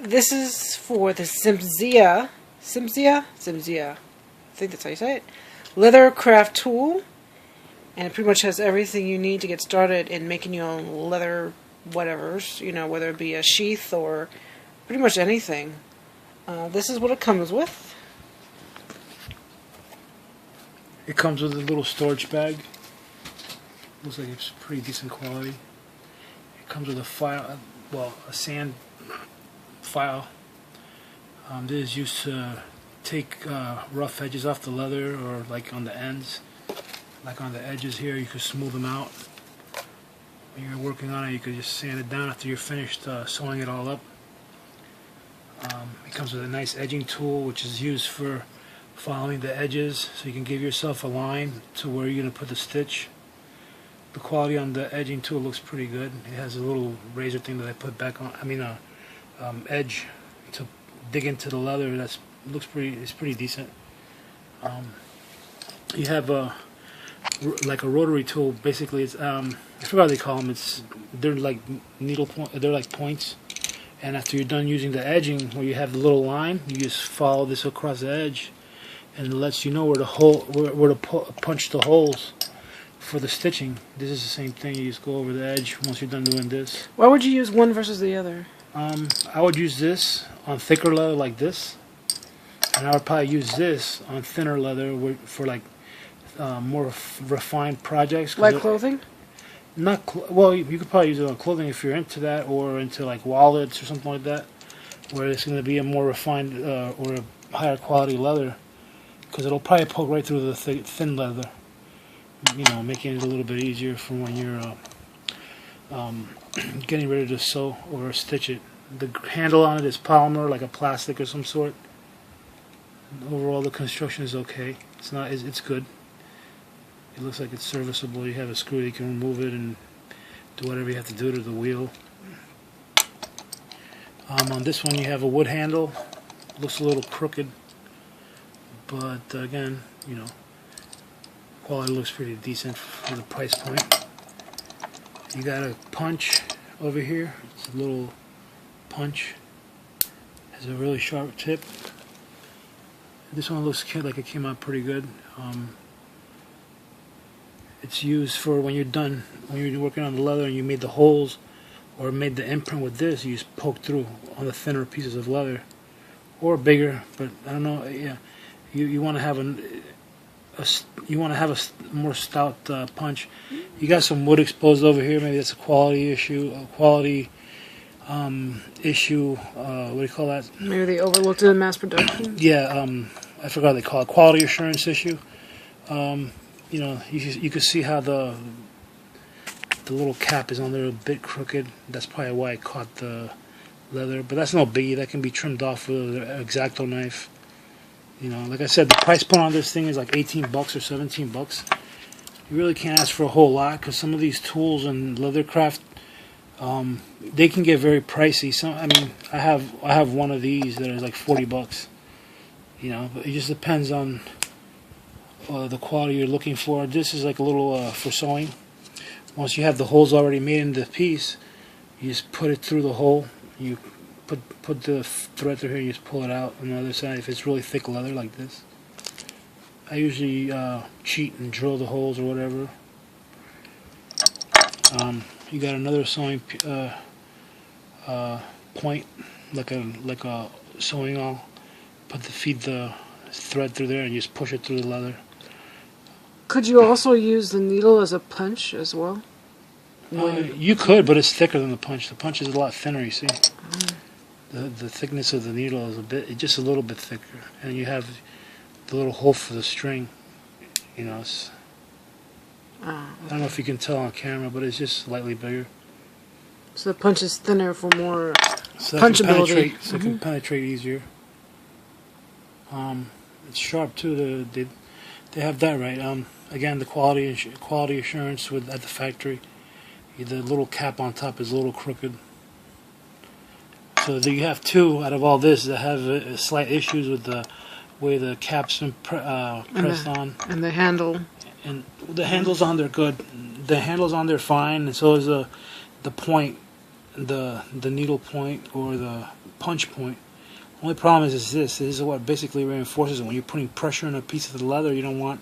this is for the SIMPZIA, I think that's how you say it, Leathercraft tool, and it pretty much has everything you need to get started in making your own leather whatevers, whether it be a sheath or pretty much anything. This is what it comes with. It comes with a little storage bag. Looks like it's pretty decent quality. It comes with a file, a sand file. This is used to take rough edges off the leather, or like on the ends, like on the edges here, you can smooth them out. When you're working on it, you could just sand it down after you're finished sewing it all up. It comes with a nice edging tool, which is used for following the edges, so you can give yourself a line to where you're going to put the stitch. The quality on the edging tool looks pretty good. It has a little razor thing that I put back on, edge to dig into the leather. It's pretty decent. You have like a rotary tool. Basically, it's I forgot what they call them. They're like they're like points. And after you're done using the edging, where you have the little line, you just follow this across the edge, and it lets you know where to punch the holes for the stitching. This is the same thing. You just go over the edge once you're done doing this. Why would you use one versus the other? I would use this on thicker leather like this, and I would probably use this on thinner leather for like more refined projects. Like clothing? Well, you could probably use it on clothing if you're into that, or into like wallets or something like that, where it's going to be a more refined or a higher quality leather, because it'll probably poke right through the thin leather, making it a little bit easier for when you're getting ready to sew or stitch it. The handle on it is polymer, like a plastic or some sort. Overall, the construction is okay. It's good. It looks like it's serviceable. You have a screw, you can remove it and do whatever you have to do to the wheel. On this one you have a wood handle. Looks a little crooked, but again, quality looks pretty decent for the price point. You got a punch over here. It's a little punch. Has a really sharp tip. This one looks like it came out pretty good. It's used for when you're done, when you're working on the leather and you made the holes or made the imprint with this, you just poke through on the thinner pieces of leather, or bigger, but I don't know. Yeah, you want to have a more stout punch. You got some wood exposed over here. Maybe that's a quality issue. What do you call that? Maybe they overlooked it in mass production. Yeah, I forgot what they call it. Quality assurance issue. You can see how the little cap is on there a bit crooked. That's probably why it caught the leather, but that's no biggie. That can be trimmed off with an X-Acto knife. Like I said, the price point on this thing is like $18 or $17. You really can't ask for a whole lot, because some of these tools and Leathercraft, they can get very pricey. I have one of these that is like $40. But it just depends on the quality you're looking for. This is like a little for sewing. Once you have the holes already made in the piece, you just put it through the hole. You put the thread through here, you just pull it out on the other side if it's really thick leather like this. I usually cheat and drill the holes or whatever. You got another sewing point, like a sewing awl. Feed the thread through there and you just push it through the leather. Could you also use the needle as a punch as well? You could, but it's thicker than the punch. The punch is a lot thinner, you see. The thickness of the needle is just a little bit thicker, and you have the little hole for the string. I don't know if you can tell on camera, but it's just slightly bigger. So the punch is thinner for more punchability. So it can penetrate easier. It's sharp too. They have that right. Again, the quality assurance at the factory. The little cap on top is a little crooked. So you have two out of all this that have slight issues with the way the cap's been pressed on. And the handle. And the handle's on there good. The handle's on there fine, and so is the point, the needle point or the punch point. Only problem is this is what basically reinforces it. When you're putting pressure on a piece of the leather, you don't want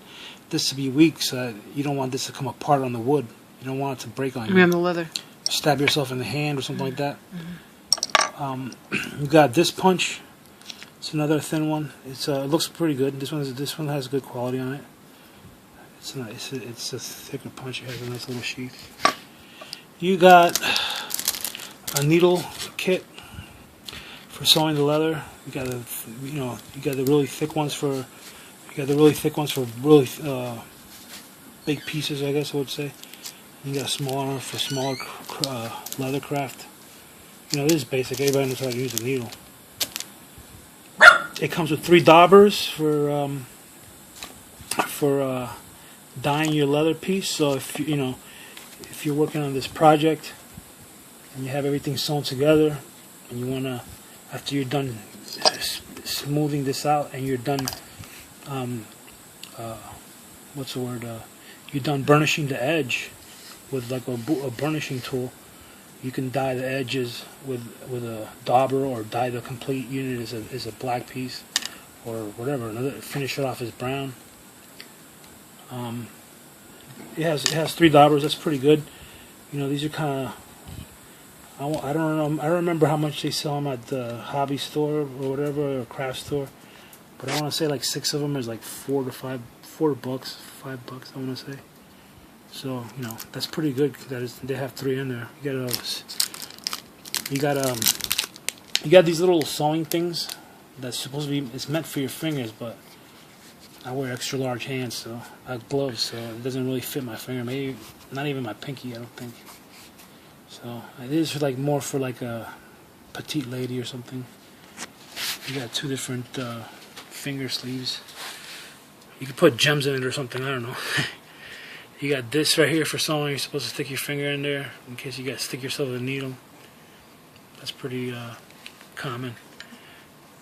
this to be weak, so that you don't want this to come apart on the wood. You don't want it to break on you. On the leather. Stab yourself in the hand or something like that. You got this punch. It's another thin one. It looks pretty good. This one has good quality on it. It's nice. It's a thicker punch. It has a nice little sheath. You got a needle kit for sewing the leather. You got the really thick ones for really big pieces, I guess I would say. You got a smaller one for smaller Leathercraft. This is basic. Everybody knows how to use a needle. It comes with 3 daubers for dyeing your leather piece. So if you're working on this project and you have everything sewn together, and you wanna, after you're done smoothing this out and you're done, you're done burnishing the edge with like a burnishing tool, you can dye the edges with a dauber, or dye the complete unit as a black piece, or whatever. Finish it off as brown. It has 3 daubers. That's pretty good. These are kind of, I don't know. I don't remember how much they sell them at the hobby store or whatever, or craft store. But I want to say like 6 of them is like $4 to $5 I want to say. So that's pretty good. They have 3 in there. You got these little sewing things that's supposed to be. It's meant for your fingers, but I wear extra large hands, so I have gloves, so it doesn't really fit my finger. Maybe not even my pinky, I don't think. So it is like more for like a petite lady or something. You got 2 different finger sleeves. You could put gems in it or something. I don't know. You got this right here for sewing. You're supposed to stick your finger in there in case you got to stick yourself with a needle. That's pretty common,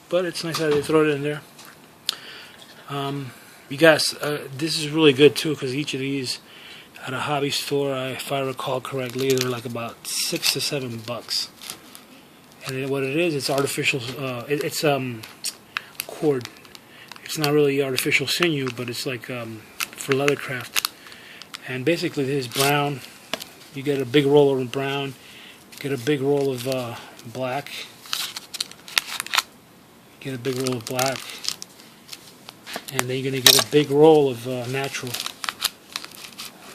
but it's nice how they throw it in there. You guys, this is really good too, because each of these at a hobby store, if I recall correctly, they're like about $6 to $7. And what it is, it's artificial. It's cord. It's not really artificial sinew, but it's like for Leathercraft. And basically, this is brown. You get a big roll of brown. Get a big roll of black. Get a big roll of black. And then you're going to get a big roll of natural.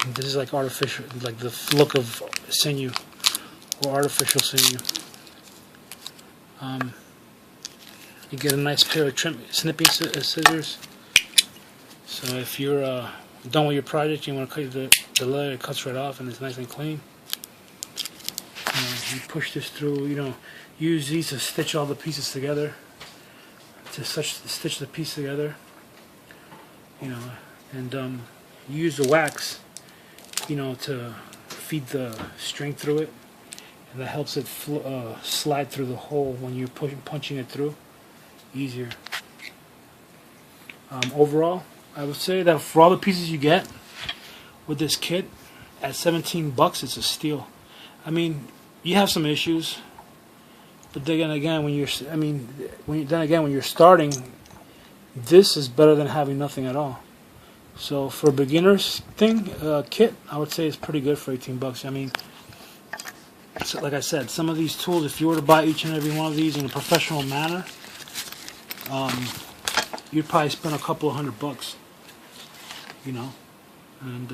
And this is like artificial, like the look of sinew, or artificial sinew. You get a nice pair of snipping scissors. So if you're done with your project, you want to cut the leather, it cuts right off and it's nice and clean. You push this through, use these to stitch all the pieces together, to stitch the piece together, and use the wax, to feed the string through it, and that helps it slide through the hole when you're punching it through easier. Overall, I would say that for all the pieces you get with this kit at $17, it's a steal. I mean, you have some issues, but then again, when you're starting, this is better than having nothing at all. So for a beginner's kit, I would say it's pretty good for $18. I mean, so like I said, some of these tools, if you were to buy each and every one of these in a professional manner, you'd probably spend a couple of $100, and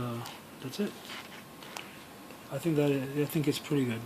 that's it. I think it's pretty good.